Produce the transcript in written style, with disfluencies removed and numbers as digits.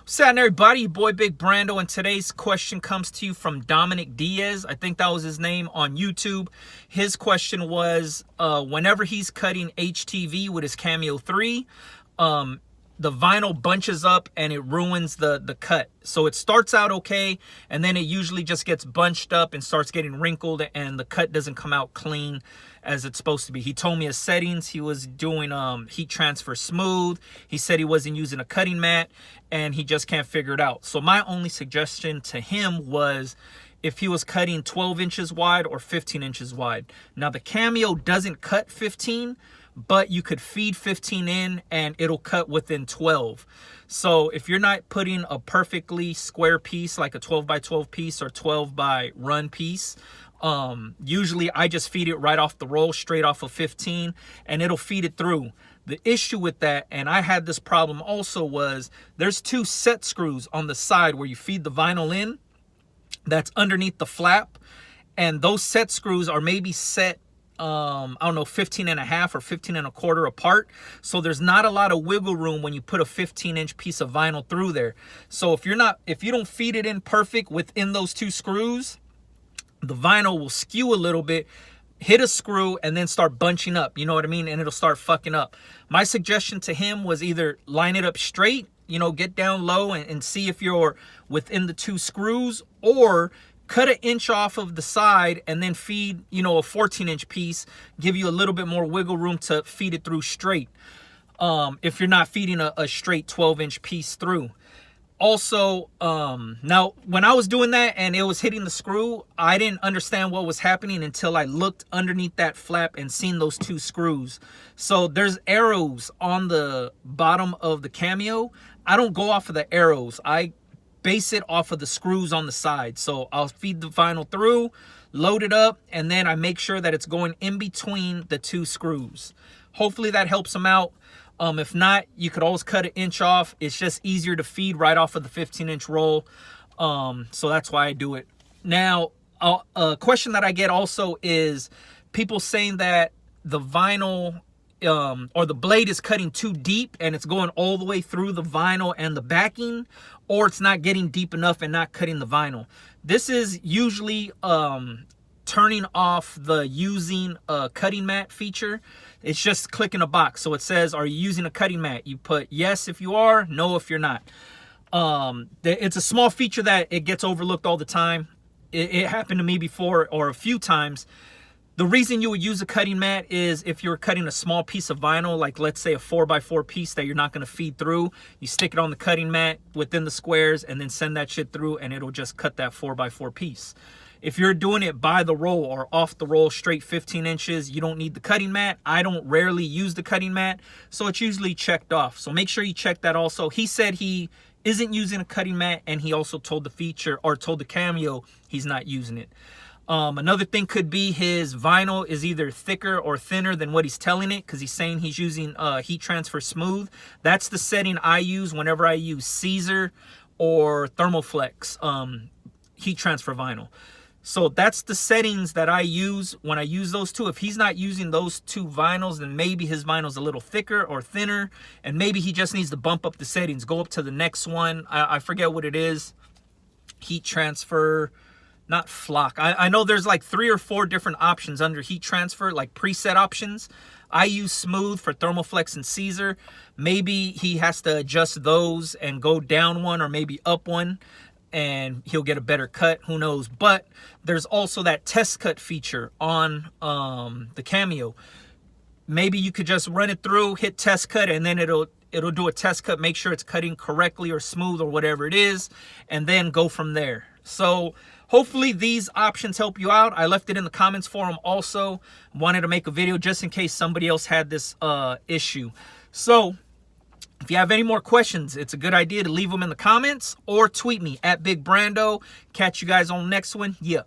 What's happening, everybody? Your boy Big Brando, and today's question comes to you from Dominic Diaz. I think that was his name on YouTube. His question was, whenever he's cutting HTV with his Cameo 3, the vinyl bunches up and it ruins the cut. So it starts out okay, and then it usually just gets bunched up and starts getting wrinkled, and the cut doesn't come out clean as it's supposed to be. He told me his settings. He was doing heat transfer smooth. He said he wasn't using a cutting mat, and he just can't figure it out. So my only suggestion to him was if he was cutting 12 inches wide or 15 inches wide. Now the Cameo doesn't cut 15, but you could feed 15 in and it'll cut within 12. So if you're not putting a perfectly square piece like a 12 by 12 piece or 12 by run piece, usually I just feed it right off the roll, straight off of 15, and it'll feed it through. The issue with that, and I had this problem also, was there's two set screws on the side where you feed the vinyl in that's underneath the flap, and those set screws are maybe set I don't know, 15 and a half or 15 and a quarter apart. So there's not a lot of wiggle room when you put a 15-inch piece of vinyl through there. So if you don't feed it in perfect within those two screws, the vinyl will skew a little bit, hit a screw, and then start bunching up. You know what I mean? And it'll start fucking up. My suggestion to him was either line it up straight, you know, get down low and see if you're within the two screws, or cut an inch off of the side and then feed, you know, a 14-inch piece, give you a little bit more wiggle room to feed it through straight, if you're not feeding a straight 12-inch piece through. Also, now when I was doing that and it was hitting the screw, I didn't understand what was happening until I looked underneath that flap and seen those two screws. So there's arrows on the bottom of the Cameo. I don't go off of the arrows. I base it off of the screws on the side. So I'll feed the vinyl through, load it up, and then I make sure that it's going in between the two screws. Hopefully that helps them out. If not, you could always cut an inch off. It's just easier to feed right off of the 15-inch roll. So that's why I do it. Now, a question that I get also is people saying that the vinyl or the blade is cutting too deep and it's going all the way through the vinyl and the backing, or it's not getting deep enough and not cutting the vinyl. This is usually turning off the using a cutting mat feature. It's just clicking a box. So it says, are you using a cutting mat? You put yes if you are, no if you're not. It's a small feature that it gets overlooked all the time. It happened to me before, or a few times. The reason you would use a cutting mat is if you're cutting a small piece of vinyl, like let's say a 4x4 piece that you're not going to feed through, you stick it on the cutting mat within the squares and then send that shit through and it'll just cut that 4x4 piece. If you're doing it by the roll or off the roll straight 15 inches, you don't need the cutting mat. I don't rarely use the cutting mat, so it's usually checked off. So make sure you check that also. He said he isn't using a cutting mat, and he also told the Cameo he's not using it. Another thing could be his vinyl is either thicker or thinner than what he's telling it, because he's saying he's using heat transfer smooth. That's the setting I use whenever I use Siser or Thermoflex heat transfer vinyl. So that's the settings that I use when I use those two. If he's not using those two vinyls, then maybe his vinyl's a little thicker or thinner, and maybe he just needs to bump up the settings, go up to the next one. I forget what it is. Heat transfer, not flock. I know there's like 3 or 4 different options under heat transfer, like preset options. I use smooth for Thermoflex and Siser. Maybe he has to adjust those and go down one or maybe up one, and he'll get a better cut. Who knows? But there's also that test cut feature on the Cameo. Maybe you could just run it through, hit test cut, and then it'll do a test cut, make sure it's cutting correctly or smooth or whatever it is, and then go from there. So hopefully these options help you out. I left it in the comments forum also. Wanted to make a video just in case somebody else had this issue. So if you have any more questions, it's a good idea to leave them in the comments or tweet me at Big Brando. Catch you guys on the next one. Yeah.